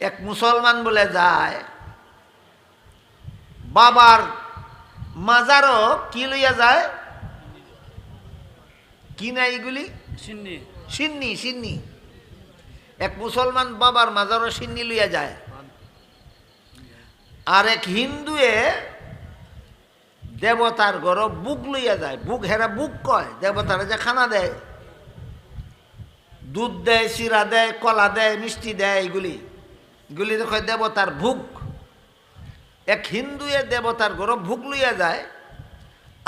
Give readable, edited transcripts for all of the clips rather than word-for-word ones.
এক মুসলমান বলে যায় বাবার মাজারও কি লইয়া যায়, কি না এইগুলি সিন্নি সিন্নি সিন্নি। এক মুসলমান বাবার মাজারও সিন্নি লইয়া যায়, আর এক হিন্দুয়ে দেবতার ঘর বুক লইয়া যায়। বুক হেরা বুক কয়, দেবতারা যে খানা দেয়, দুধ দেয়, চিরা দেয়, কলা দেয়, মিষ্টি দেয়, এইগুলি কয় দেবতার ভুক। এক হিন্দুয়ে দেবতার ঘর ভুক লইয়া যায়,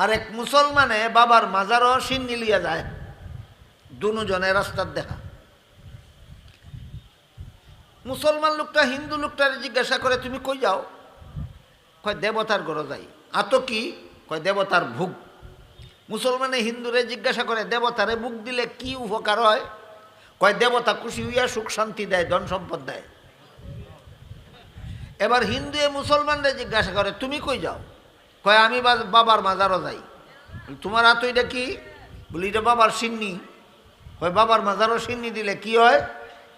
আর এক মুসলমানে বাবার মাজারও সিন্নি লইয়া যায়। দুজনে রাস্তার দেখা। মুসলমান লোকটা হিন্দু লোকটারে জিজ্ঞাসা করে, তুমি কই যাও? কয় দেবতার ঘর যাই। আতো কি? কয় দেবতার ভুক। মুসলমানে হিন্দুরে জিজ্ঞাসা করে, দেবতারে ভুক দিলে কি উপকার হয়? কয় দেবতা খুশি হইয়া সুখ শান্তি দেয়, ধন সম্পদ দেয়। এবার হিন্দুয়ে মুসলমানরা জিজ্ঞাসা করে, তুমি কই যাও? কয় আমি বাবার মাজারও যাই। তোমার হাত এটা কি? বলি এটা বাবার সিন্নি। কয় বাবার মাজারও সিন্নি দিলে কি হয়?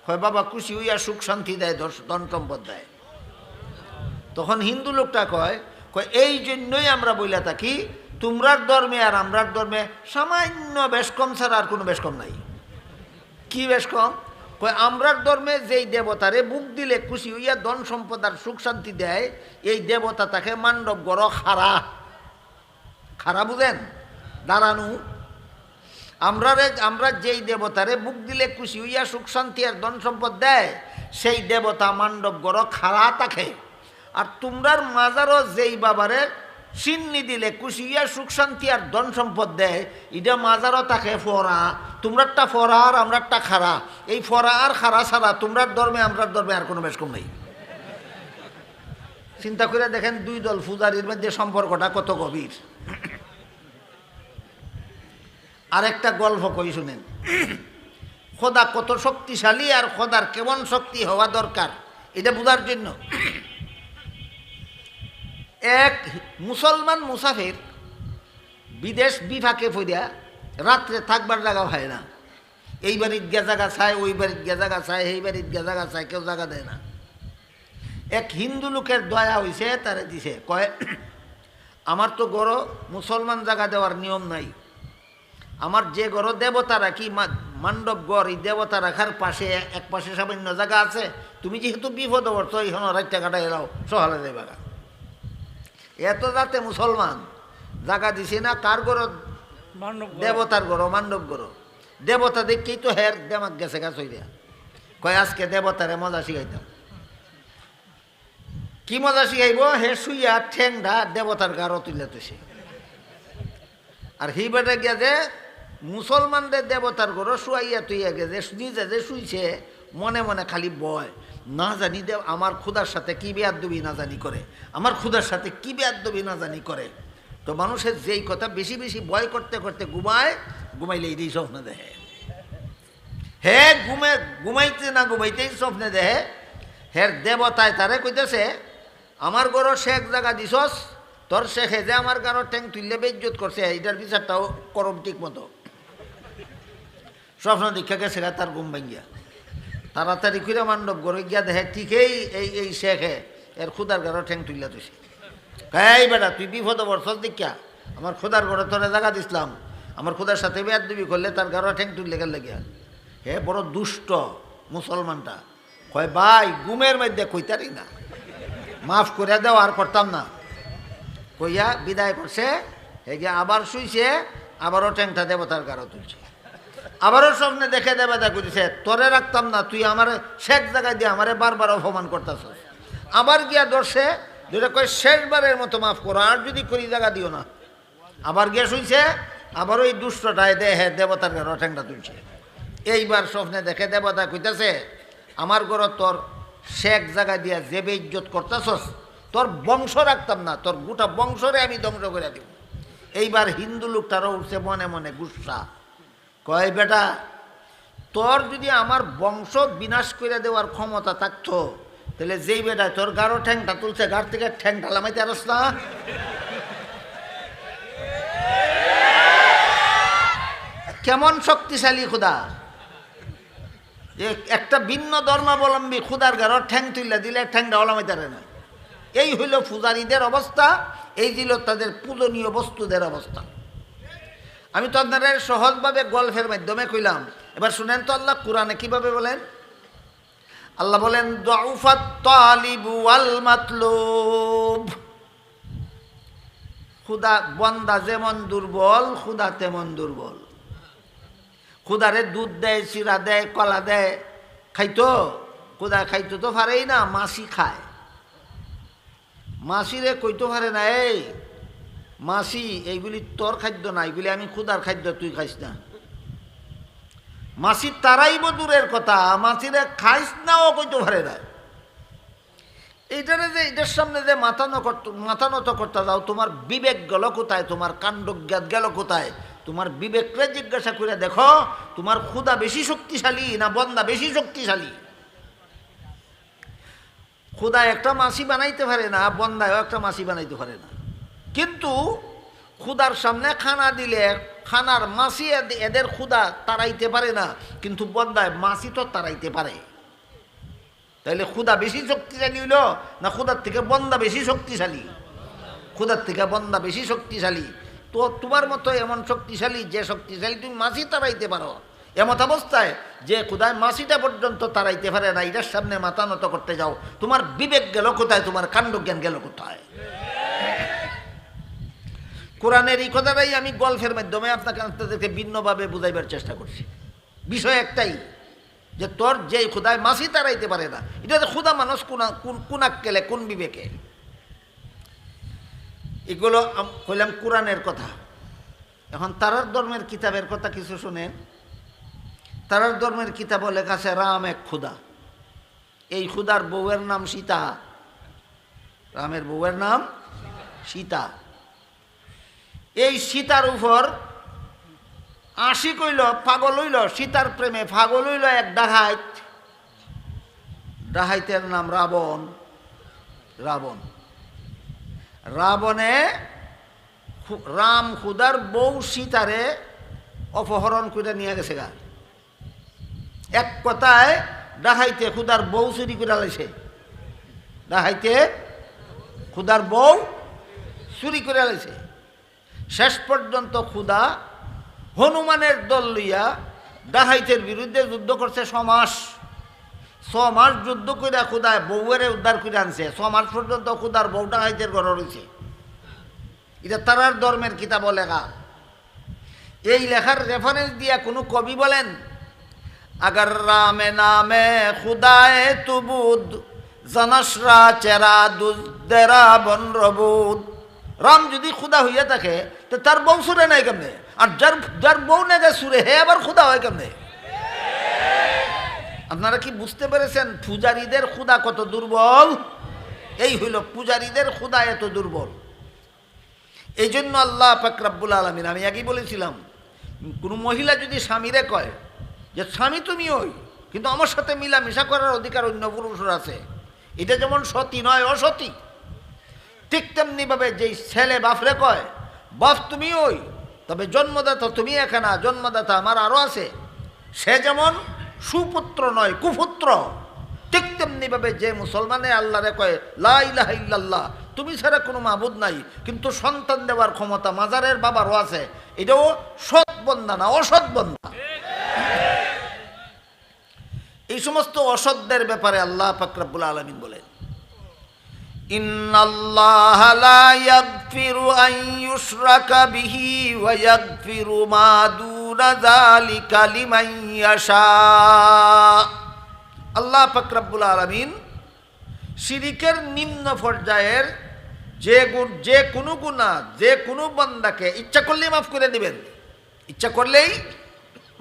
কয় বাবা খুশি হইয়া সুখ শান্তি দেয়, ধন সম্পদ দেয়। তখন হিন্দু লোকটা কয় এই জন্যই আমরা বইলা থাকি তোমরার ধর্মে আর আমরার ধর্মে সামান্য বেশ কম ছাড়া আর কোনো বেশ কম নাই। কি বেশ কম? কয় আমরার ধর্মে যেই দেবতারে বুক দিলে খুশি হইয়া ধন সম্পদ আর সুখ শান্তি দেয়, এই দেবতা তাকে মান্ডব গড় খারা। খারা বুঝেন? দাঁড়ানো। আমরা যেই দেবতারে বুক দিলে খুশি হইয়া সুখ শান্তি আর ধন সম্পদ দেয়, সেই দেবতা মান্ডব গড় খারা থাকে। আর তোমরার মাজারও যেই বাবারে সিন্নি দিলে খুশি হইয়া সুখ শান্তি আর ধন সম্পদ দেয়, এটা মাজারও তাকে ফরা। তোমরারটা ফরা আর আমরারটা খারা। এই ফরা আর খারা ছাড়া তোমরার ধর্মে আমরার ধর্মে আর কোনো বেশ কম নেই। চিন্তা করে দেখেন দুই দল পূজারীর মধ্যে সম্পর্কটা কত গভীর। আরেকটা গল্প কই শুনেন। খোদা কত শক্তিশালী আর খোদার কেমন শক্তি হওয়া দরকার এটা বোঝার জন্য এক মুসলমান মুসাফির বিদেশ বিভাগে পড়িয়া রাত্রে থাকবার জায়গা হয় না। এই বাড়ির গে জায়গা চায়, ওই বাড়ির গে জায়গা চায়, এই বাড়ির গে জায়গা চায়, কেউ জায়গা দেয় না। এক হিন্দু লোকের দয়া হইছে, তারে দিছে। কয় আমার তো গড় মুসলমান জায়গা দেওয়ার নিয়ম নাই। আমার যে গড় দেবতা রাখি মান্ডব গড়, এই দেবতা রাখার পাশে এক পাশে সামান্য জায়গা আছে। তুমি যেহেতু বিপদ পড়ছো, এইখানে রাতটা কাটাই এলাও, সহালে দেবাগা। এত যাতে মুসলমান জায়গা দিছে না কার গড়? দেবতার গড়, মান্ডব গড়। দেবতা দেখেই তো হের দেমাক গেছে গাছ হইয়া। কয় আজকে দেবতারে মজা শিখাইতাম। কি মজা শিখাইব? হে শুইয়া ঠেংডা দেবতার গাঢ় তুলে তুসে। আর হি বেটা গিয়া যে মুসলমানদের দেবতার গড় শুয়াইয়া তুইয়া গেছে, নিজে যে শুইছে মনে মনে খালি বয়, না জানি দেব আমার ক্ষুধার সাথে কি বেয়াদবি না জানি করে, আমার ক্ষুধার সাথে কি বেয়াদবি না জানি করে। তো মানুষের যেই কথা বেশি বেশি ভয় করতে করতে ঘুমাইলে এইটাই স্বপ্ন দেখে। হে ঘুমাইতে না ঘুমাইতেই স্বপ্নে দেখে। হের দেবতায় তারে কইতেছে, আমার গড় শেখ জায়গা দিছস, তোর শেখে যে আমার গাড়ো ঠ্যাং তুললে বেইজ্জত করছে, এইটার বিচারটাও করম ঠিক মতো। স্বপ্ন দীক্ষা গেছে তার ঘুম ভাঙ্গিয়া তাড়াতাড়ি করে মান্ডব গড়ে গিয়া দেখে ঠিকই এই শেখে এর খুদার গাড়ো ঠ্যাং তুললে তুই। এই বেটা তুই বিপদ বর্ষস দীক্ষা, আমার খুদার গড়ে তোরে জায়গা দিছিলাম, আমার খুদার সাথে বেয়াদবি করলে তার গাড়ো ঠ্যাং তুললে গেল লাগিয়া। হে বড় দুষ্ট মুসলমানটা। কয় ভাই ঘুমের মধ্যে কইতারি না, মাফ করে দেও, আর করতাম না। কইয়া বিদায় করছে। হে গিয়া আবার শুইছে, আবারও ঠ্যাংটা দেবতার গাঢ় তুলছে। আবারও স্বপ্নে দেখে দেবতা কইছে, তোরে রাখতাম না, তুই আমার শেষ জায়গায় দিয়ে আমারে বারবার অপমান করতেছ। আবার গিয়া ধরছে, যেটা কয় শেষবারের মতো মাফ করো, আর যদি করি জায়গা দিও না। আবার গিয়া শুইছে, আবারও এই দুষ্টটায় দেহে দেবতার গাঢ় ঠ্যাংটা তুলছে। এইবার স্বপ্নে দেখে দেবতা কইতেছে, আমার ঘর তোর শেখ জায়গা দিয়া যে বেইজ্জত করতেছস, তোর বংশ রাখতাম না, তোর গোটা বংশরে আমি ধ্বংস করে দিব। এইবার হিন্দু লোকটারও উঠছে মনে মনে গুসা। কয় বেটা তোর যদি আমার বংশ বিনাশ করে দেওয়ার ক্ষমতা থাকতো, তাহলে যেই বেটা তোর গাঢ় ঠ্যাংটা তুলছে, গাঢ় থেকে ঠ্যাং ঢালামাইতে আরস না। কেমন শক্তিশালী খোদা! যে একটা ভিন্ন ধর্মাবলম্বী খুদার ঘর ঠ্যাং তুইলা দিলে ঠ্যাংটা ওলামাইতারে না। এই হইল পূজারীদের অবস্থা, এই ছিল তাদের পূজনীয় বস্তুদের অবস্থা। আমি তো আপনারা সহজভাবে গল্পের মাধ্যমে কইলাম, এবার শুনেন তো আল্লাহ কোরআনে কিভাবে বলেন। আল্লাহ বলেন দুআফাত তালিবু ওয়াল মাতলুব, খুদা বন্দা যেমন দুর্বল খুদা তেমন দুর্বল। খুদারে দুধ দেয়, চিরা দেয়, কলা দেয়, খাইতো? খুদা খাইতো তো পারেই না, মাছি খায়। মাছিরে কইতো পারে না, এই মাছি এইগুলি তোর খাদ্য না, এইগুলি আমি খুদার খাদ্য, তুই খাইস না। মাছি তারাইব দূরের কথা, মাছিরে খাইস না ও কইতো পারে না। এইটারে যে এটার সামনে যে মাথা নত করতে যাও, তোমার বিবেক গেল কোথায়? তোমার কাণ্ডজ্ঞাত গেল কোথায়? তোমার বিবেকরে জিজ্ঞাসা করে দেখো, তোমার খুদা বেশি শক্তিশালী না বন্দা বেশি শক্তিশালী? খুদা একটা মাছি বানাইতে পারে না, বন্দায়ও একটা মাছি বানাইতে পারে না। কিন্তু খুদার সামনে খানা দিলে খানার মাছি এদের খুদা তাড়াইতে পারে না, কিন্তু বন্দায় মাছি তো তাড়াইতে পারে। তাইলে খুদা বেশি শক্তিশালী হইল না খুদার থেকে বন্দা বেশি শক্তিশালী? খুদার থেকে বন্দা বেশি শক্তিশালী। তো তোমার মতো এমন শক্তিশালী, যে শক্তিশালী তুমি মাছি তাড়াইতে পারো, এমত অবস্থায় যে খুদায় মাছিটা পর্যন্ত তাড়াইতে পারে না, এটার সামনে মাথা নত করতে যাও, তোমার বিবেক গেল কোথায়? তোমার কাণ্ডজ্ঞান গেল কোথায়? কোরআনের এই কথাটাই আমি গল্পের মাধ্যমে আপনাদেরকে ভিন্নভাবে বুঝাইবার চেষ্টা করছি। বিষয় একটাই, যে তোর যে খুদায় মাছি তাড়াইতে পারে না, এটা খুদা মানুষ কোন আক্কেলে, কোন বিবেকে? এগুলো কইলাম কোরআনের কথা। এখন তারার ধর্মের কিতাবের কথা কিছু শুনেন। তারার ধর্মের কিতাবও লেখা আছে রাম এক খুদা। এই খুদার বউয়ের নাম সীতা। রামের বউয়ের নাম সীতা। এই সীতার উপর আশিক হইল, পাগল হইল, সীতার প্রেমে পাগল হইল এক ডাহাইত। ডাহাইতের নাম রাবণ। রাবণ রাবণে রাম খুদার বউ সীতারে অপহরণ করে নিয়ে গেছে গা। এক কথায় ডাহাইতে খুদার বউ চুরি করে লাইছে। ডাহাইতে খুদার বউ চুরি করে লাইছে। শেষ পর্যন্ত খুদা হনুমানের দল লইয়া ডাহাইতের বিরুদ্ধে যুদ্ধ করছে 6 মাস। 6 মাস যুদ্ধ করে খুদায় বউয়েরে উদ্ধার করে আনছে। 6 মাস পর্যন্ত খুদার বউ ডাহাইতের ঘর রয়েছে। এটা তারার ধর্মের কিতাব লেখা। এই লেখার রেফারেন্স দিয়া কোনো কবি বলেন, আগার রামে নামে খুদায় তুবুদ জানাসরা চেরা দুদেরা বনরবুদ। রাম যদি খুদা হইয়া থাকে তো তার বউ সুরে নাই কেমনে? আর যার বউ নেগে সুরে, হে আবার খুদা হয় কেমনে? আপনারা কি বুঝতে পেরেছেন পূজারীদের খুদা কত দুর্বল? এই হইল পূজারীদের খুদা এত দুর্বল। এই জন্য আল্লাহ পাক রব্বুল আলামিন, আমি আগেই বলেছিলাম, কোনো মহিলা যদি স্বামীরে কয় যে স্বামী তুমি ওই, কিন্তু আমার সাথে মিলামিশা করার অধিকার অন্য পুরুষের আছে, এটা যেমন সতী নয় অসতী, ঠিক তেমনিভাবে যেই ছেলে বাপরে কয় বাপ তুমি ওই, তবে জন্মদাতা তুমি এখানে, জন্মদাতা আমার আরও আছে, সে যেমন সুপুত্র নয় কুপুত্র, ঠিক তেমনিভাবে যে মুসলমানে আল্লাহরে কয় লা ইলাহা ইল্লাল্লাহ, তুমি ছাড়া কোনো মাবুদ নাই, কিন্তু সন্তান দেওয়ার ক্ষমতা মাজারের বাবারও আছে, এটাও সৎ বন্দা না অসৎ বন্দা। এই সমস্ত অসৎদের ব্যাপারে আল্লাহ পাক রব্বুল আলামিন বলেন, ইন্নাল্লাহা লা ইয়াগফিরু আন ইউশরাকা বিহি ওয়া ইয়াগফিরু মা দুনা যালিকা লিমান ইয়াশা। আল্লাহ পাক রব্বুল আলামিন শিরিকের নিম্ন পর্যায়ের যে কোনো গুনাহ, যে কোনো বান্দাকে ইচ্ছা করলেই মাফ করে দিবেন, ইচ্ছা করলেই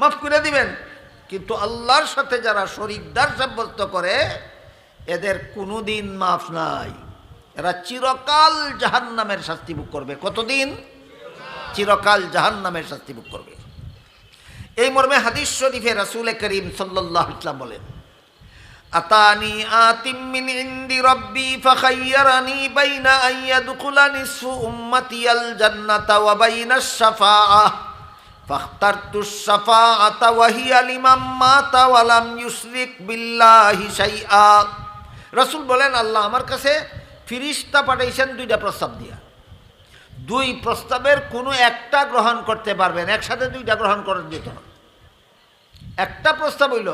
মাফ করে দিবেন। কিন্তু আল্লাহর সাথে যারা শরীকদার সাব্যস্ত করে এদের কোনোদিন মাফ নাই। এরা চিরকাল জাহান্নামের শাস্তি ভোগ করবে। কতদিন? চিরকাল জাহান্নামের শাস্তি ভোগ করবে। এই মর্মে হাদিস শরীফে রাসূল করিম সাল্লাল্লাহু আলাইহি ওয়াসাল্লাম বলেন, আতানি আতিম মিন ইনদি রাব্বি ফাখায়্যারানি বাইনা আন ইয়াদখুলা নিসফু উম্মতি আল জান্নাতা ওয়া বাইনা আশ-শাফাআহ ফাখতারতুস শাফাআতা ওয়া হিয়া লিমান মাতা ওয়া লাম ইউশরিক বিল্লাহি শাইআ। রাসূল বলেন, আল্লাহ আমার কাছে ফেরেশতা পাঠাইছেন দুইটা প্রস্তাব দিয়া। দুই প্রস্তাবের কোনো একটা গ্রহণ করতে পারবেন, একসাথে দুইটা গ্রহণ করার যেত না। একটা প্রস্তাব হইল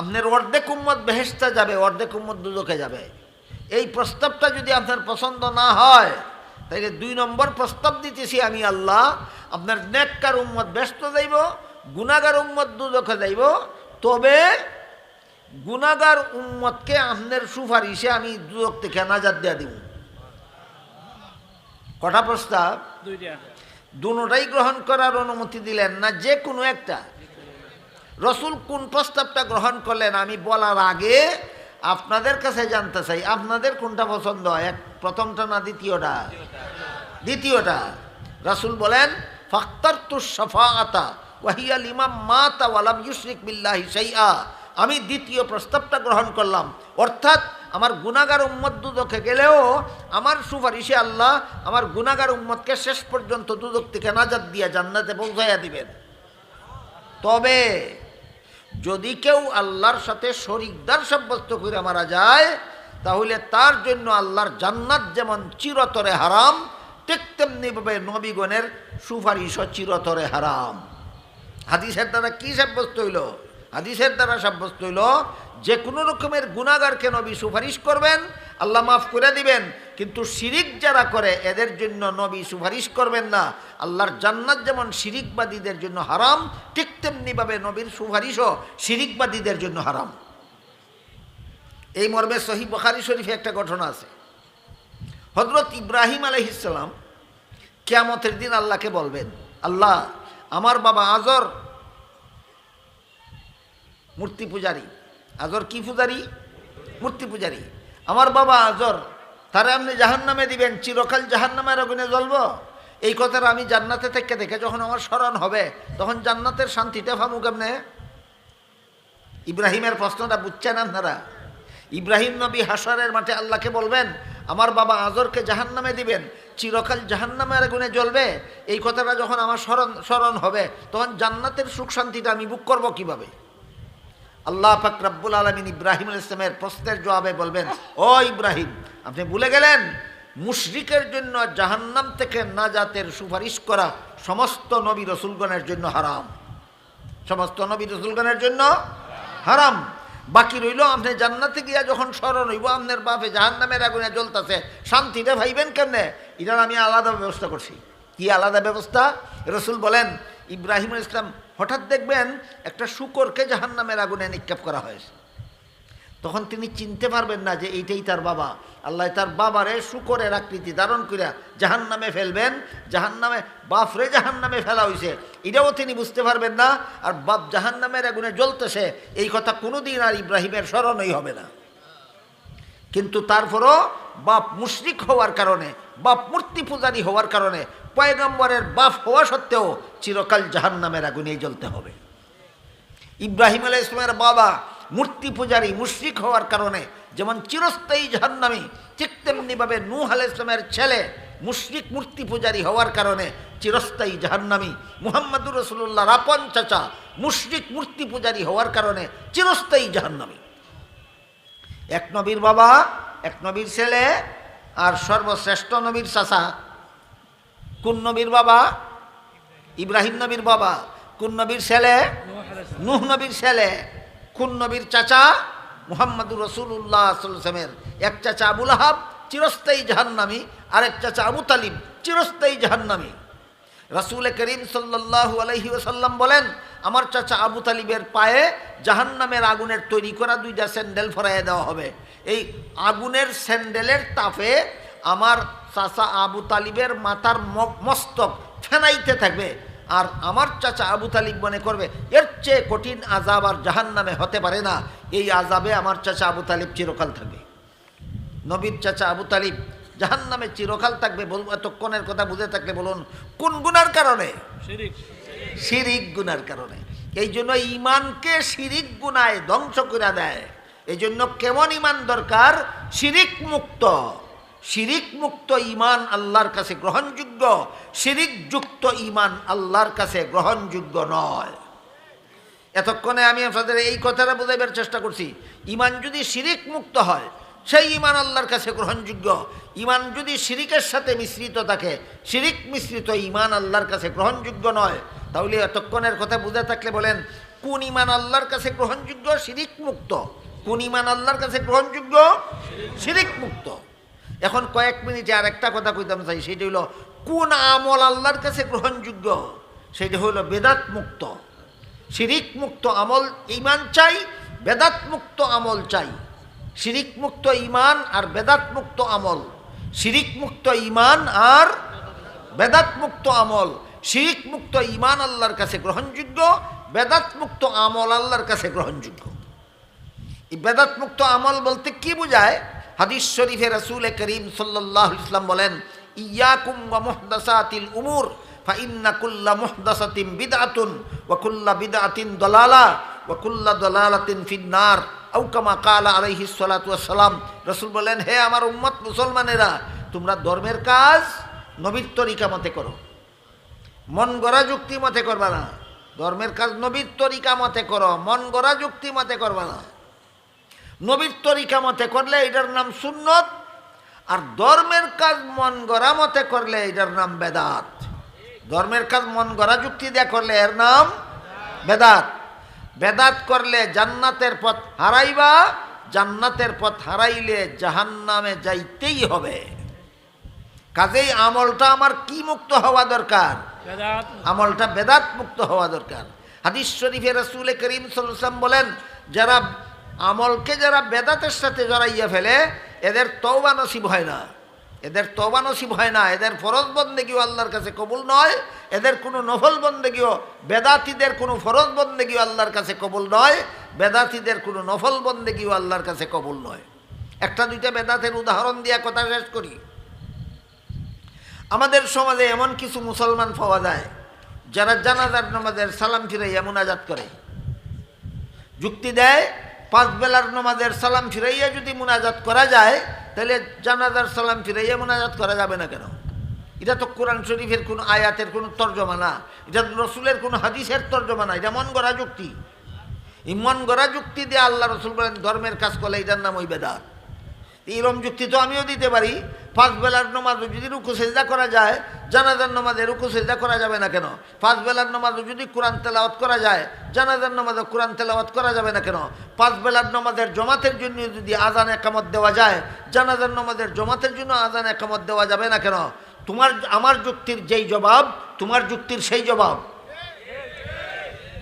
আপনার অর্ধেক উম্মত বেহেশতে যাবে, অর্ধেক উম্মত দুজকে যাবে। এই প্রস্তাবটা যদি আপনার পছন্দ না হয়, তাইলে 2 নম্বর প্রস্তাব দিতেছি আমি আল্লাহ, আপনার নেককার উম্মত বেহেশতে যাইব, গুনাহগার উম্মত দুজকে যাইব। তবে গুনাহগার উম্মতকে আপনার সুপারিশে আমি দুজক থেকে নাজাত দিয়া দিব। কটা প্রস্তাব? দুটোটাই গ্রহণ করার অনুমতি দিলেন না, যে কোনো একটা। রসুল কোন প্রস্তাবটা গ্রহণ করলেন আমি বলার আগে আপনাদের কাছে জানতে চাই, আপনাদের কোনটা পছন্দ হয়, প্রথমটা না দ্বিতীয়টা? দ্বিতীয়টা। রাসূল বলেন, ফাখতারতুস শাফাআতা ওয়া হিয়া লিমান মাতা ওয়া লাম ইউশরিক বিল্লাহি শাইআ। আমি দ্বিতীয় প্রস্তাবটা গ্রহণ করলাম, অর্থাৎ আমার গুনাহগার উম্মত দুজকে গেলেও আমার সুপারিশে আল্লাহ আমার গুনাহগার উম্মতকে শেষ পর্যন্ত দুজক থেকে নাজাত দিয়ে জান্নাতে পৌঁছাইয়া দিবেন। তবে যদি কেউ আল্লাহর সাথে শরীকদার সাব্যস্ত করে মারা যায়, তাহলে তার জন্য আল্লাহর জান্নাত যেমন চিরতরে হারাম, ঠিক তেমনিভাবে নবীগণের সুপারিশও চিরতরে হারাম। হাদিসের দ্বারা কি সাব্যস্ত হইল? হাদিসের দ্বারা সাব্যস্ত হইল যে কোনো রকমের গুনাহগারকে নবী সুপারিশ করবেন, আল্লাহ মাফ করে দিবেন, কিন্তু শিরিক যারা করে এদের জন্য নবী সুপারিশ করবেন না। আল্লাহর জান্নাত যেমন শিরিকবাদীদের জন্য হারাম, ঠিক তেমনিভাবে নবীর সুপারিশও শিরিকবাদীদের জন্য হারাম। এই মর্মে সহিহ বুখারী শরীফে একটা ঘটনা আছে। হযরত ইব্রাহিম আলাইহিস সালাম কিয়ামতের দিন আল্লাহকে বলবেন, আল্লাহ আমার বাবা আজর মূর্তি পূজারী। আজর কি পূজারী? মূর্তি পূজারী। আমার বাবা আজর, তারা আপনি জাহান্নামে দিবেন, চিরকাল জাহান্নামের আগুনে জ্বলব। এই কথাটা আমি জান্নাতে থেকে দেখে যখন আমার স্মরণ হবে, তখন জান্নাতের শান্তিটা পাবো কেমনে? ইব্রাহিমের প্রশ্নটা বুঝছেন আপনারা? ইব্রাহিম নবী হাসরের মাঠে আল্লাহকে বলবেন, আমার বাবা আজরকে জাহান্নামে দিবেন, চিরকাল জাহান্নামের আগুনে জ্বলবে। এই কথাটা যখন আমার স্মরণ হবে, তখন জান্নাতের সুখ শান্তিটা আমি বুক করব কিভাবে? আল্লাহ পাক রব্বুল আলামিন ইব্রাহিম আলাইহিস সালামের প্রশ্নের জবাবে বলবেন, ও ইব্রাহিম, আপনি ভুলে গেলেন মুশরিকের জন্য জাহান্নাম থেকে নাজাতের সুপারিশ করা সমস্ত নবী রসুলগণের জন্য হারাম। সমস্ত নবী রসুলগণের জন্য হারাম। বাকি রইল আপনি জান্নাতে গিয়া যখন স্মরণ হইব আপনার বাপে জাহান্নামের আগুনে জ্বলতেছে, শান্তিটা ভাইবেন কেমনে? এটার আমি আলাদা ব্যবস্থা করছি। কি আলাদা ব্যবস্থা? রসুল বলেন, ইব্রাহিম আলাইহিস সালাম হঠাৎ দেখবেন একটা শূকরকে জাহান্নামের আগুনে নিক্ষেপ করা হয়েছে। তখন তিনি চিনতে পারবেন না যে এইটাই তার বাবা। আল্লাহ তার বাবারে শূকরের আকৃতি ধারণ করিয়া জাহান্নামে ফেলবেন, জাহান্নামে বাপরে জাহান্নামে ফেলা হয়েছে, এটাও তিনি বুঝতে পারবেন না। আর বাপ জাহান্নামের আগুনে জ্বলতেছে, এই কথা কোনোদিন আর ইব্রাহিমের স্মরণই হবে না। কিন্তু তারপরও বাপ মুশরিক হওয়ার কারণে, বাপ মূর্তি পূজারী হওয়ার কারণে, পয়গম্বরের বাপ হওয়া সত্ত্বেও চিরকাল জাহান্নামের আগুনেই জ্বলতে হবে। ইব্রাহিম আলাইহিস সালামের বাবা মূর্তি পূজারী মুশরিক হওয়ার কারণে যেমন চিরস্থায়ী জাহান্নামী, ঠিক তেমনিভাবে নূহ আলাইহিস সালামের ছেলে মুশরিক মূর্তি পূজারী হওয়ার কারণে চিরস্থায়ী জাহান্নামী। মুহাম্মদুর রাসূলুল্লাহর আপন চাচা মুশরিক মূর্তি পূজারী হওয়ার কারণে চিরস্থায়ী জাহান্নামী। এক নবীর বাবা, এক নবীর ছেলে, আর সর্বশ্রেষ্ঠ নবীর চাচা। কোন নবীর বাবা? ইব্রাহিম নবীর বাবা। কোন নবীর ছেলে? নূহ নবীর ছেলে। কোন নবীর চাচা? মুহাম্মদুর রাসূলুল্লাহ সাল্লাল্লাহু আলাইহি ওয়াসাল্লামের এক চাচা আবু লাহাব চিরস্থায়ী জাহান্নামী, আরেক চাচা আবু তালিব চিরস্থায়ী জাহান্নামী। রাসূল করিম সাল্লাল্লাহু আলাইহি ওয়াসাল্লাম বলেন, আমার চাচা আবু তালিবের পায়ে জাহান্নামের আগুনের তৈরি করা 2টা স্যান্ডেল ফরাইয়া দেওয়া হবে। এই আগুনের স্যান্ডেলের তাপে আমার চাচা আবু তালিবের মাথার মস্তক ফেনাইতে থাকবে। আর আমার চাচা আবু তালিব মনে করবে এর চেয়ে কঠিন আযাব আর জাহান্নামে হতে পারে না। এই আযাবে আমার চাচা আবু তালিব চিরকাল থাকবে। নবীর চাচা আবু তালিব জাহান্নামে চিরকাল থাকবে। এতক্ষণের কথা বুঝে থাকলে বলুন কোন গুনার কারণে? শিরিক গুনার কারণে। এই জন্য ইমানকে শিরিক গুনায় ধ্বংস করে দেয়। এই জন্য কেমন ইমান দরকার? শিরিক মুক্ত। শিরিক মুক্ত ঈমান আল্লাহর কাছে গ্রহণযোগ্য, শিরিক যুক্ত ঈমান আল্লাহর কাছে গ্রহণযোগ্য নয়। এতক্ষণে আমি আপনাদের এই কথাটা বোঝাইবার চেষ্টা করছি। ঈমান যদি শিরিক মুক্ত হয় সেই ঈমান আল্লাহর কাছে গ্রহণযোগ্য। ঈমান যদি শিরিকের সাথে মিশ্রিত থাকে, শিরিক মিশ্রিত ঈমান আল্লাহর কাছে গ্রহণযোগ্য নয়। তাহলে এতক্ষণের কথা বুঝে থাকলে বলেন, কোন ঈমান আল্লাহর কাছে গ্রহণযোগ্য? শিরিক মুক্ত। কোন ঈমান আল্লাহর কাছে গ্রহণযোগ্য? শিরিক মুক্ত। এখন কয়েক মিনিটে আর একটা কথা কইতাম চাই, সেটা হলো কোন আমল আল্লাহর কাছে গ্রহণযোগ্য? সেটা হলো বেদাত মুক্ত। শিরিক মুক্ত আমল ঈমান চাই, বেদাত মুক্ত আমল চাই। শিরিক মুক্ত ঈমান আর বেদাত মুক্ত আমল, শিরিক মুক্ত ঈমান আর বেদাত মুক্ত আমল। শিরিক মুক্ত ঈমান আল্লাহর কাছে গ্রহণযোগ্য, বেদাত মুক্ত আমল আল্লাহর কাছে গ্রহণযোগ্য। এই বেদাত মুক্ত আমল বলতে কি বোঝায়? হাদিস শরীফে রাসূল করিম সাল্লাল্লাহু আলাইহি ওয়াসাল্লাম বলেন, ইয়াকুম ওয়া মুহদাসাতিল উমুর ফাইন্না কুল্লা মুহদাসাতিন বিদআতুন ওয়া কুল্লা বিদআতিন দালালাহ ওয়া কুল্লা দালালাতিন ফিন্নার, আও কামা ক্বালা আলাইহিস সালাতু ওয়াস সালাম। রাসূল বলেন, হে আমার উম্মত মুসলমানেরা, তোমরা ধর্মের কাজ নবীর তরিকা মতে করো, মন গড়া যুক্তি মতে করবা না। ধর্মের কাজ নবীর তরিকা মতে করো, মন গড়া যুক্তি মতে করবা না। নবীর তরিকা মতে করলে এটার নাম সুন্নত, আর ধর্মের কাজ মন গড়া মতে করলে এটার নাম বেদাত। ধর্মের কাজ মন গড়া যুক্তি দিয়ে করলে এর নাম বেদাত। বেদাত করলে জান্নাতের পথ হারাইবা, জান্নাতের পথ হারাইলে জাহান্নামে যাইতেই হবে। কাজেই আমলটা আমার কি মুক্ত হওয়া দরকার? আমলটা বেদাত মুক্ত হওয়া দরকার। হাদিস শরীফে রাসূল করিম সাল্লাল্লাহু আলাইহি ওয়াসাল্লাম বলেন, যারা আমলকে যারা বেদাতের সাথে জড়াইয়া ফেলে এদের তওবা নসিব হয় না, এদের তওবা নসিব হয় না। এদের ফরজ বন্দেগীও আল্লাহর কাছে কবুল নয়, এদের কোনো নফল বন্দেগীও, বেদাতীদের কোনো ফরজ বন্দেগীও আল্লাহর কাছে কবুল নয়, বেদাতীদের কোনো নফল বন্দেগীও আল্লাহর কাছে কবুল নয়। একটা দুইটা বেদাতের উদাহরণ দিয়া কথা শেষ করি। আমাদের সমাজে এমন কিছু মুসলমান পাওয়া যায় যারা জানাজার নামাজের সালাম ফিরাইয়া মুনাজাত করে। যুক্তি দেয়, 5 বেলার নামাজের সালাম ফিরাইয়া যদি মুনাজাত করা যায়, তাহলে জানাজার সালাম ফিরাইয়া মুনাজাত করা যাবে না কেন? এটা তো কোরআন শরীফের কোনো আয়াতের কোনো তর্জমা না, এটা রসুলের কোনো হাদিসের তর্জমা না, এটা মন গড়া যুক্তি। এই মন গড়া যুক্তি দিয়ে আল্লাহ রসুল বলেন ধর্মের কাজ করলে এটার নাম ওই বেদাত। এইরকম যুক্তি তো আমিও দিতে পারি। 5 বেলার নামাজও যদি রুকু সেজদা করা যায়, জানাজার নামাজে রুকু সেজদা করা যাবে না কেন? 5 বেলার নামাজও যদি কোরআন তেলাওয়াত করা যায়, জানাজার নামাজে কোরআন তেলাওয়াত করা যাবে না কেন? 5 বেলার নামাজের জমাতের জন্য যদি আজান একামত দেওয়া যায়, জানাজার নামাজের জমাতের জন্য আজান একামত দেওয়া যাবে না কেন? তোমার আমার যুক্তির যেই জবাব, তোমার যুক্তির সেই জবাব।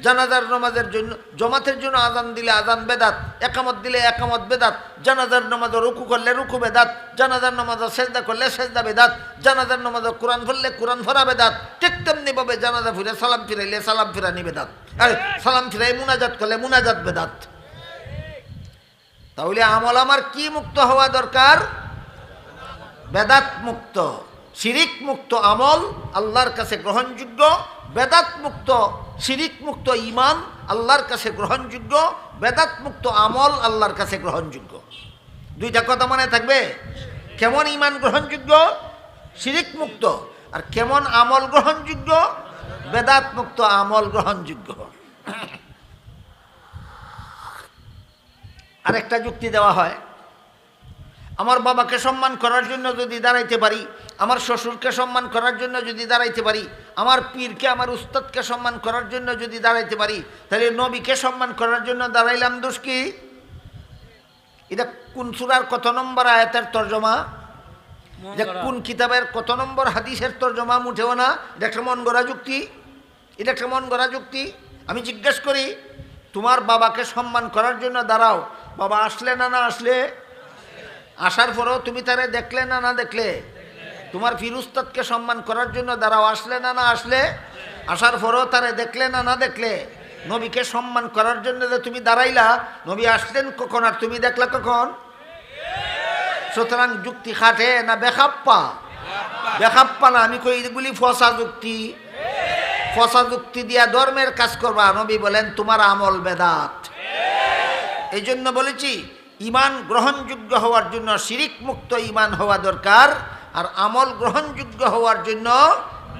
জানাজার নামাজের জন্য জমাতের জন্য আজান দিলে আজান বেদাত, একামত দিলে একামত বেদাত, জানাজার নামাজে রুকু করলে রুকু বেদাত, জানাজার নামাজে সেজদা করলে সেজদা বেদাত, জানাজার নামাজে কোরআন পড়লে কোরআন পড়া বেদাত। ঠিক তেমনি ভাবে জানাজা ফিরে সালাম ফিরাইলে সালাম ফিরানি বেদাত, আর সালাম ফিরাই মুনাজাত করলে মুনাজাত বেদাত। তাহলে আমল আমার কি মুক্ত হওয়া দরকার? বেদাত মুক্ত। শিরিক মুক্ত আমল আল্লাহর কাছে গ্রহণযোগ্য, বেদাত মুক্ত শিরিক মুক্ত ঈমান আল্লাহর কাছে গ্রহণযোগ্য, বেদাত মুক্ত আমল আল্লাহর কাছে গ্রহণযোগ্য। দুইটা কথা মনে থাকবে। কেমন ঈমান গ্রহণযোগ্য? শিরিক মুক্ত। আর কেমন আমল গ্রহণযোগ্য? বেদাত মুক্ত আমল গ্রহণযোগ্য। আরেকটা যুক্তি দেওয়া হয়, আমার বাবাকে সম্মান করার জন্য যদি দাঁড়াইতে পারি, আমার শ্বশুরকে সম্মান করার জন্য যদি দাঁড়াইতে পারি, আমার পীরকে আমার উস্তাদকে সম্মান করার জন্য যদি দাঁড়াইতে পারি, তাহলে নবীকে সম্মান করার জন্য দাঁড়াইলাম, দোষ কি? এটা কোন সূরার কত নম্বর আয়াতের তর্জমা? এটা কোন কিতাবের কত নম্বর হাদিসের তর্জমা? মুঠেও না। এটা একটা মন গড়া যুক্তি, এটা একটা মন গড়া যুক্তি। আমি জিজ্ঞেস করি, তোমার বাবাকে সম্মান করার জন্য দাঁড়াও, বাবা আসলে না না আসলে? আসার পরেও তুমি তারে দেখলে না না দেখলে? তোমার পীর উস্তাদকে সম্মান করার জন্য দাঁড়াও, আসলে না না আসলে? আসার পরেও তারে দেখলে না না দেখলে? নবীকে সম্মান করার জন্য যে তুমি দাঁড়াইলা, নবী আসলেন কখন আর তুমি দেখলা কখন? সুতরাং যুক্তি খাটে না বেখাপ্পা? বেখাপ্পা না, আমি কই এগুলি ফসা যুক্তি। ফসা যুক্তি দিয়া ধর্মের কাজ করবা। নবী বলেন তোমার আমল বেদাত। এই জন্য বলেছি ইমান গ্রহণযোগ্য হওয়ার জন্য শিরিক মুক্ত ইমান হওয়া দরকার, আর আমল গ্রহণযোগ্য হওয়ার জন্য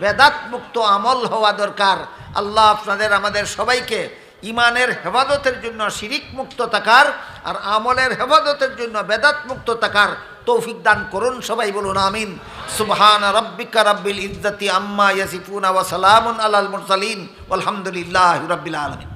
বেদাত মুক্ত আমল হওয়া দরকার। আল্লাহ আপনাদের আমাদের সবাইকে ইমানের হেফাজতের জন্য শিরিক মুক্ত থাকার আর আমলের হেফাজতের জন্য বেদাত মুক্ত থাকার তৌফিক দান করুন। সবাই বলুন আমিন। সুবহানা রাব্বিকা রাব্বিল ইজ্জাতি আম্মা ইয়াসিফুন ওয়া সালামুন আলাল মুরসালিন ওয়ালহামদুলিল্লাহি রাব্বিল আলামিন।